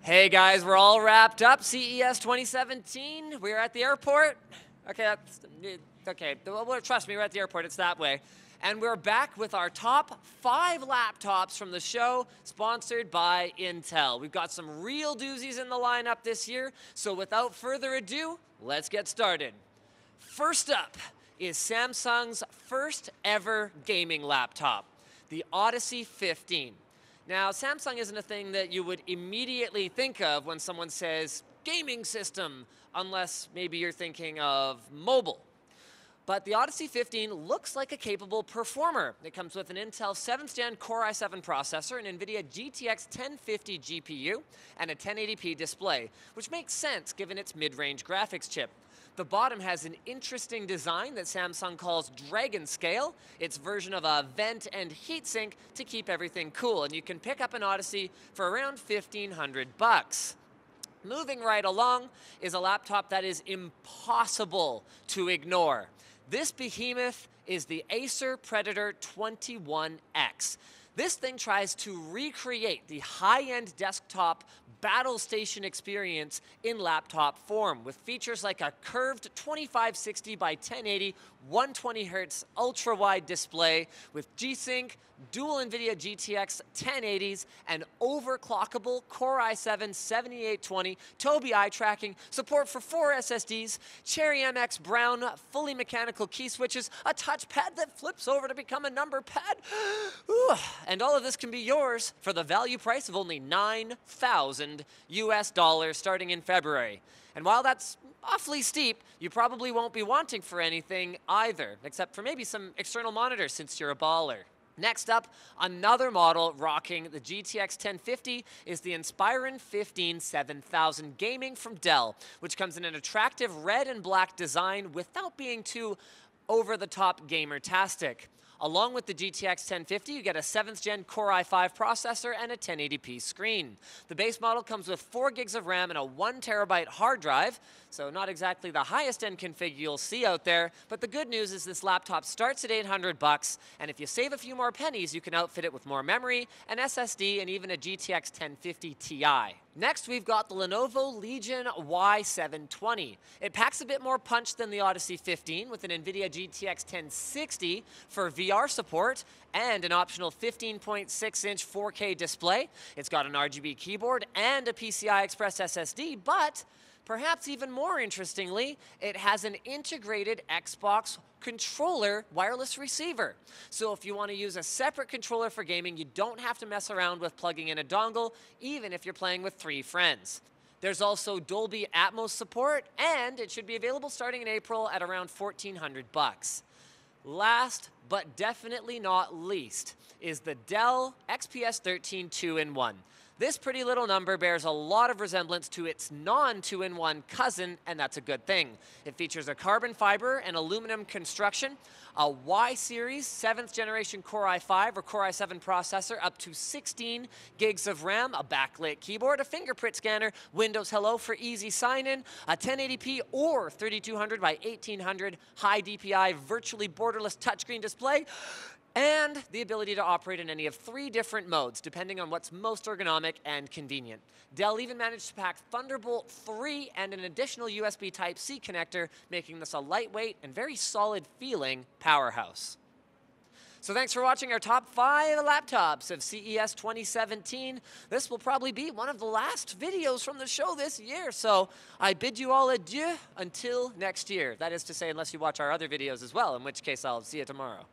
Hey guys, we're all wrapped up. CES 2017. We're at the airport. Okay. Well, trust me, we're at the airport. It's that way. And we're back with our top 5 laptops from the show, sponsored by Intel. We've got some real doozies in the lineup this year. So without further ado, let's get started. First up is Samsung's first ever gaming laptop, the Odyssey 15. Now, Samsung isn't a thing that you would immediately think of when someone says gaming system, unless maybe you're thinking of mobile. But the Odyssey 15 looks like a capable performer. It comes with an Intel 7th Gen Core i7 processor, an NVIDIA GTX 1050 GPU, and a 1080p display, which makes sense given its mid-range graphics chip. The bottom has an interesting design that Samsung calls Dragon Scale. It's version of a vent and heatsink to keep everything cool, and you can pick up an Odyssey for around $1,500. Moving right along is a laptop that is impossible to ignore. This behemoth is the Acer Predator 21X. This thing tries to recreate the high-end desktop battle station experience in laptop form with features like a curved 2560 by 1080 120Hz ultra-wide display with G-Sync, dual NVIDIA GTX 1080s, and overclockable Core i7 7820 Tobii eye tracking, support for 4 SSDs, Cherry MX Brown fully mechanical key switches, a touchpad that flips over to become a number pad. And all of this can be yours for the value price of only $9,000 US starting in February. And while that's awfully steep, you probably won't be wanting for anything either, except for maybe some external monitors since you're a baller. Next up, another model rocking the GTX 1050 is the Inspiron 15 7000 Gaming from Dell, which comes in an attractive red and black design without being too over-the-top gamer-tastic. Along with the GTX 1050, you get a 7th Gen Core i5 processor and a 1080p screen. The base model comes with 4 gigs of RAM and a 1 terabyte hard drive, so not exactly the highest end config you'll see out there, but the good news is this laptop starts at $800, and if you save a few more pennies, you can outfit it with more memory, an SSD, and even a GTX 1050 Ti. Next, we've got the Lenovo Legion Y720. It packs a bit more punch than the Odyssey 15 with an NVIDIA GTX 1060 for VR support and an optional 15.6-inch 4K display. It's got an RGB keyboard and a PCI Express SSD, but perhaps even more interestingly, it has an integrated Xbox controller wireless receiver. So if you want to use a separate controller for gaming, you don't have to mess around with plugging in a dongle, even if you're playing with 3 friends. There's also Dolby Atmos support, and it should be available starting in April at around $1,400. Last, but definitely not least, is the Dell XPS 13 2-in-1. This pretty little number bears a lot of resemblance to its non-2-in-1 cousin, and that's a good thing. It features a carbon fiber and aluminum construction, a Y-series 7th generation Core i5 or Core i7 processor, up to 16 gigs of RAM, a backlit keyboard, a fingerprint scanner, Windows Hello for easy sign-in, a 1080p or 3200 by 1800 high DPI virtually borderless touchscreen display, and the ability to operate in any of 3 different modes, depending on what's most ergonomic and convenient. Dell even managed to pack Thunderbolt 3 and an additional USB Type-C connector, making this a lightweight and very solid-feeling powerhouse. So thanks for watching our top 5 laptops of CES 2017. This will probably be one of the last videos from the show this year, so I bid you all adieu until next year. That is to say, unless you watch our other videos as well, in which case I'll see you tomorrow.